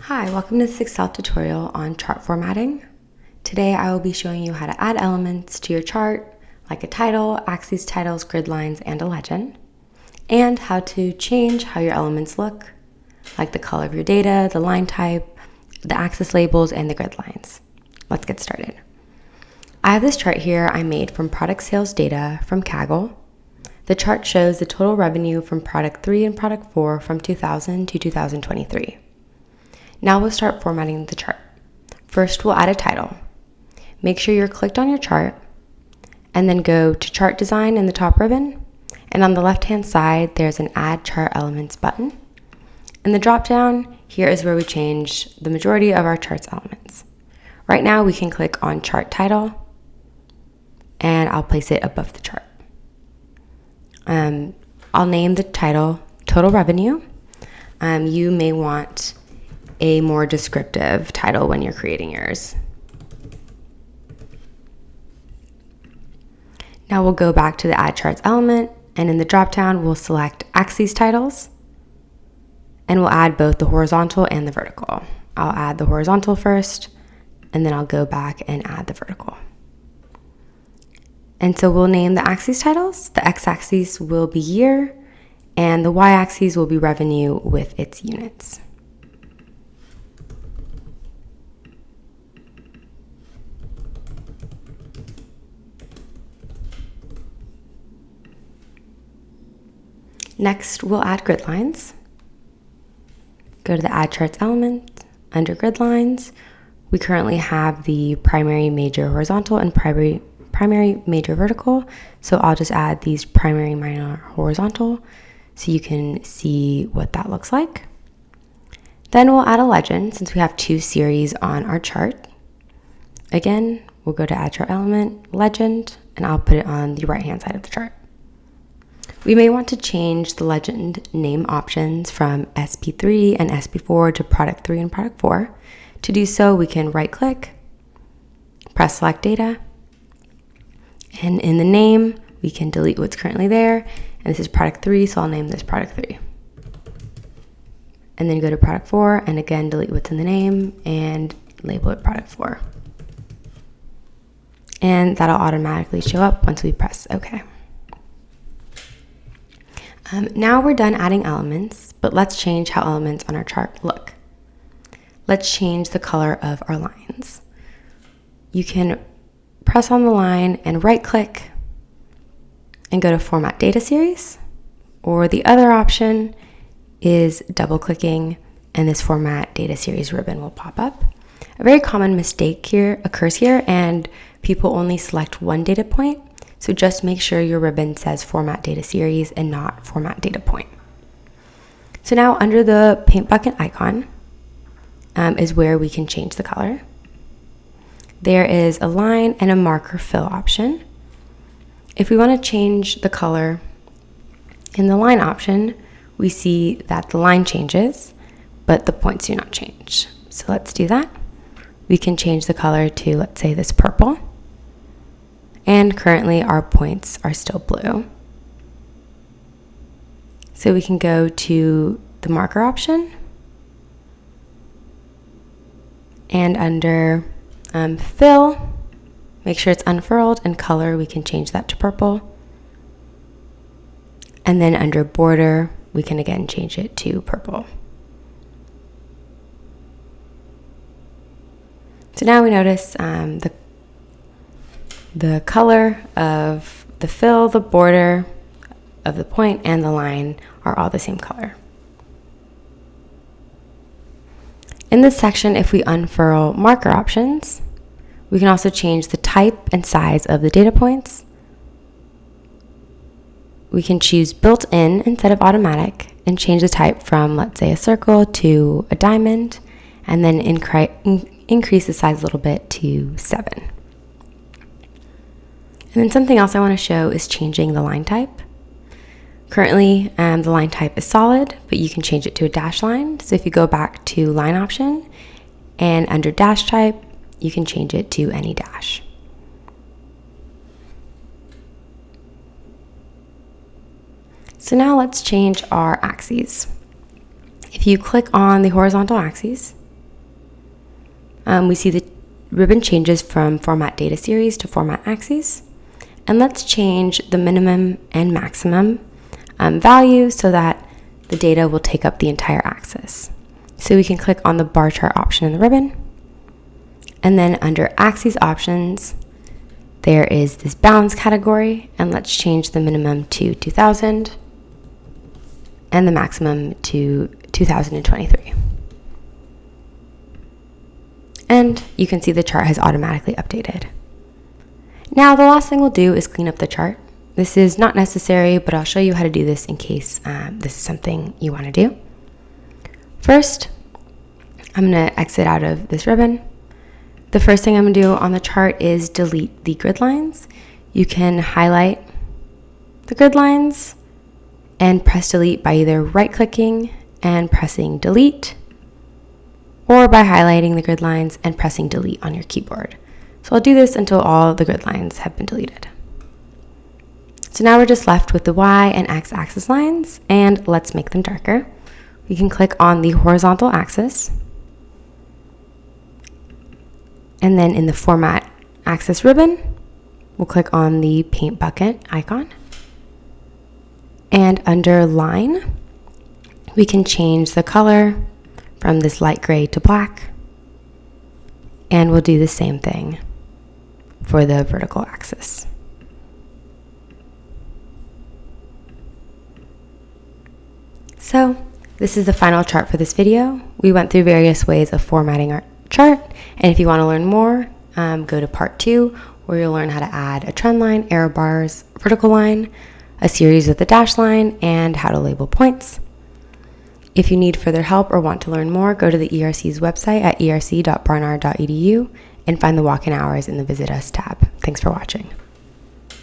Hi, welcome to this Excel tutorial on chart formatting. Today I will be showing you how to add elements to your chart, like a title, axes, titles, grid lines, and a legend, and how to change how your elements look, like the color of your data, the line type, the axis labels, and the grid lines. Let's get started. I have this chart here I made from product sales data from Kaggle. The chart shows the total revenue from product 3 and product 4 from 2000 to 2023. Now we'll start formatting the chart. First, we'll add a title. Make sure you're clicked on your chart, and then go to Chart Design in the top ribbon, and on the left-hand side, there's an Add Chart Elements button. In the drop-down, here is where we change the majority of our chart's elements. Right now, we can click on Chart Title, and I'll place it above the chart. I'll name the title Total Revenue. You may want a more descriptive title when you're creating yours. Now we'll go back to the Add Charts element, and in the dropdown we'll select Axes Titles, and we'll add both the horizontal and the vertical. I'll add the horizontal first, and then I'll go back and add the vertical. And so we'll name the Axes Titles. The x-axis will be year, and the y-axis will be revenue with its units. Next, we'll add grid lines. Go to the Add Charts element. Under grid lines, we currently have the primary, major, horizontal, and primary, major, vertical. So I'll just add these primary, minor, horizontal so you can see what that looks like. Then we'll add a legend since we have two series on our chart. Again, we'll go to Add Chart element, legend, and I'll put it on the right-hand side of the chart. We may want to change the legend name options from SP3 and SP4 to product 3 and product 4. To do so, we can right-click, press Select Data, and in the name, we can delete what's currently there. And this is product 3, so I'll name this product 3. And then go to product 4, and again, delete what's in the name and label it product 4. And that'll automatically show up once we press OK. Now we're done adding elements, but let's change how elements on our chart look. Let's change the color of our lines. You can press on the line and right-click and go to Format Data Series, or the other option is double-clicking and this Format Data Series ribbon will pop up. A very common mistake here occurs here, and people only select one data point. So just make sure your ribbon says Format Data Series and not Format Data Point. So now under the paint bucket icon is where we can change the color. There is a line and a marker fill option. If we want to change the color in the line option, we see that the line changes, but the points do not change. So let's do that. We can change the color to, let's say, this purple. And currently our points are still blue. So we can go to the marker option, and under fill, make sure it's unfurled, and color, we can change that to purple. And then under border, we can again change it to purple. So now we notice the color of the fill, the border of the point, and the line are all the same color. In this section, if we unfurl marker options, we can also change the type and size of the data points. We can choose built-in instead of automatic and change the type from, let's say, a circle to a diamond, and then increase the size a little bit to 7. And then something else I want to show is changing the line type. Currently, the line type is solid, but you can change it to a dash line. So if you go back to line option and under dash type, you can change it to any dash. So now let's change our axes. If you click on the horizontal axes, we see the ribbon changes from format data series to format axes. And let's change the minimum and maximum values so that the data will take up the entire axis. So we can click on the bar chart option in the ribbon. And then under axes options, there is this bounds category, and let's change the minimum to 2000 and the maximum to 2023. And you can see the chart has automatically updated. Now the last thing we'll do is clean up the chart. This is not necessary, but I'll show you how to do this in case this is something you want to do. First, I'm going to exit out of this ribbon. The first thing I'm going to do on the chart is delete the grid lines. You can highlight the grid lines and press delete by either right-clicking and pressing delete, or by highlighting the grid lines and pressing delete on your keyboard. So I'll do this until all the grid lines have been deleted. So now we're just left with the Y and X axis lines, and let's make them darker. We can click on the horizontal axis, and then in the format axis ribbon, we'll click on the paint bucket icon. And under line, we can change the color from this light gray to black. And we'll do the same thing for the vertical axis. So this is the final chart for this video. We went through various ways of formatting our chart. And if you want to learn more, go to part 2, where you'll learn how to add a trend line, error bars, vertical line, a series with a dash line, and how to label points. If you need further help or want to learn more, go to the ERC's website at erc.barnard.edu and find the walk-in hours in the Visit Us tab. Thanks for watching.